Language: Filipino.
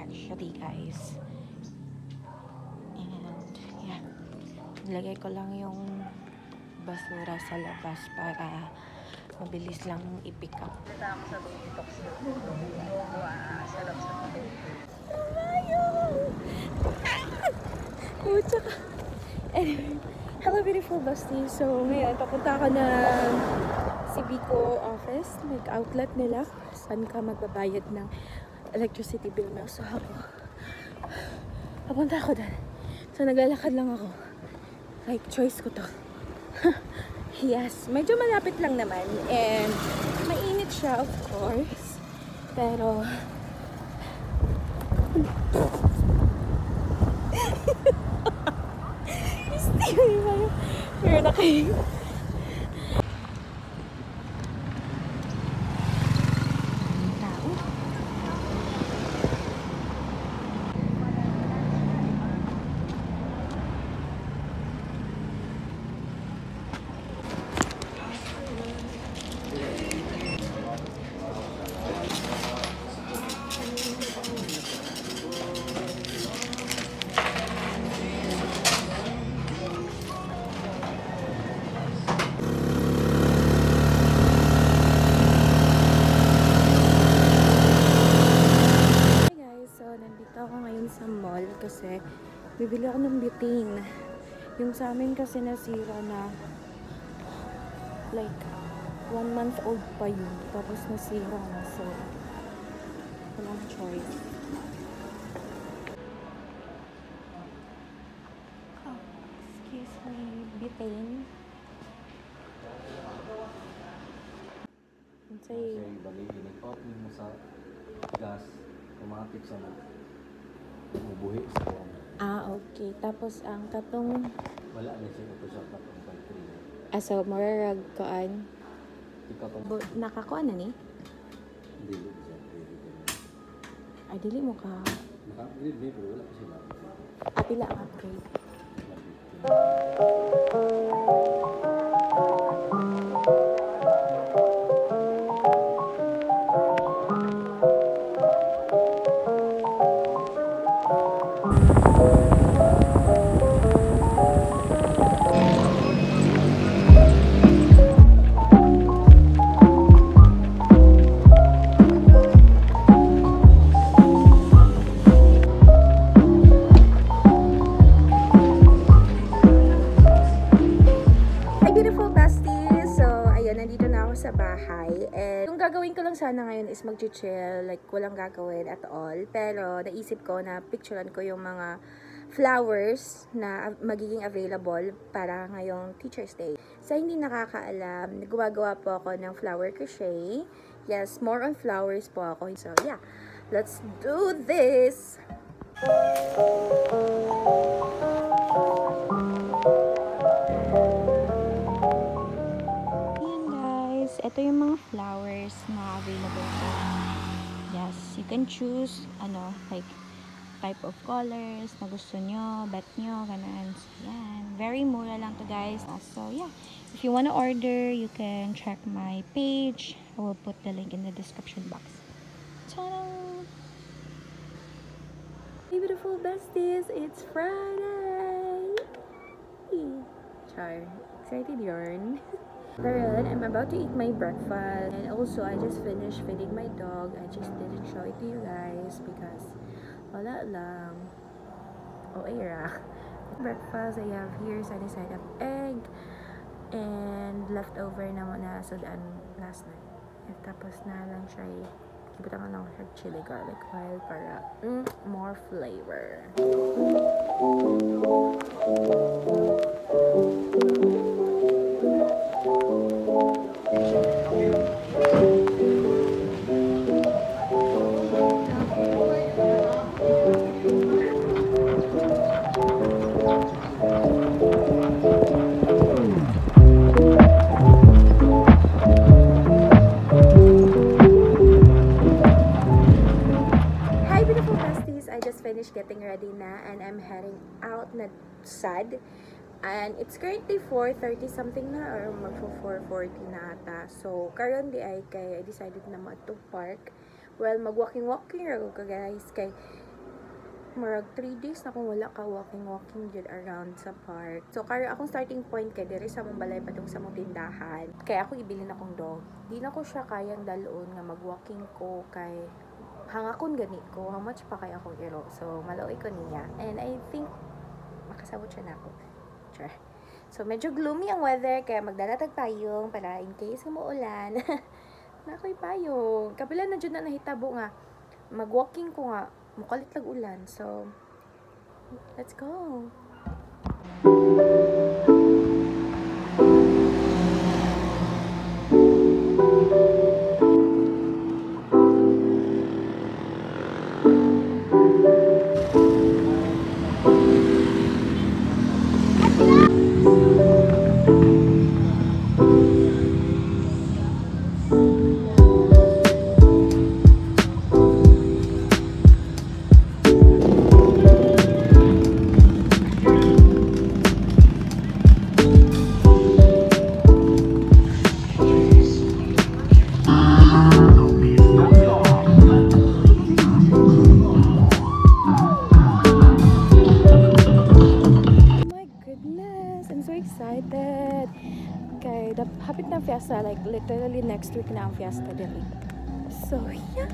actually, guys. And yeah, nilagay ko lang yung basura sa labas para mabilis lang i-pick up. Tama sa TikTok. Sarap sa Anyway, hello beautiful besties. So ngayon, papunta ako na Civico office, outlet nila. Saan ka magbabayad ng electricity bill mo. So ako, papunta ako doon. So naglalakad lang ako. Like, choice ko to. Yes, medyo malapit lang naman. And mainit siya, of course. Pero Meron na kayo. Sa mall kasi bibili ako ng butane. Yung sa amin kasi nasira na like 1 month old pa yun. Tapos nasira na. So walang choice. Oh, excuse me. Butane. Kasi bali nag-off mo sa gas, automatic sa bubuhi sa kuwan. Okay. Tapos ang katong Wala na siya ito sa katong country. so mararag koan. Ikaw pa Nakakuan na ni? dili siya pwede ka. Ay dili mo ka. Naka-grade may pero wala sila. Pila ang upgrade. Sa bahay, and yung gagawin ko lang sana ngayon is mag-chill, like walang gagawin at all, pero naisip ko na picturean ko yung mga flowers na magiging available para ngayong Teacher's Day. Sa hindi nakakaalam, gumagawa po ako ng flower crochet. Yes, more on flowers po ako. So yeah, let's do this! Ito yung mga flowers na available po. Yes, you can choose like type of colors na gusto nyo, bet nyo, ganun. So, yan. Very mura lang to, guys. So, yeah. If you wanna order, you can check my page. I will put the link in the description box. Ta-da! Hey, beautiful besties! It's Friday! Char. Excited yarn. Then, I'm about to eat my breakfast, and also I just finished feeding my dog. I just didn't show it to you guys because wala lang. Era. Breakfast, I have here sunny side up egg and leftover naman na sudan last night. At tapos na lang siya kibutan ko lang siya chili garlic oil para more flavor. Getting ready na, and I'm heading out na sad, and it's currently 4:30 something na, or magpo 4:40 na ata. So karon di ay kay I decided na to park. Well, mag walking ra ko guys kay murag 3 days na kung wala ka walking jud around sa park. So kaya akong starting point kay diri sa mong balay padung sa mong tindahan. Kaya ako ibilin akong dog. Di na ko siya kayang dalon nga mag-walking ko kay hangakon gani ko. How much pa kay akong iro. So maluoy ko niya. And I think makasabot siya na ako. Sure. So medyo gloomy ang weather kaya magdalatag payong para in case umuulan. Nakoy payong. Kabila na jud na nahitabo nga mag-walking ko nga mukalit lag ulan. So let's go. Excited kay hapit na fiesta, like literally next week na ang fiesta dili. So yeah,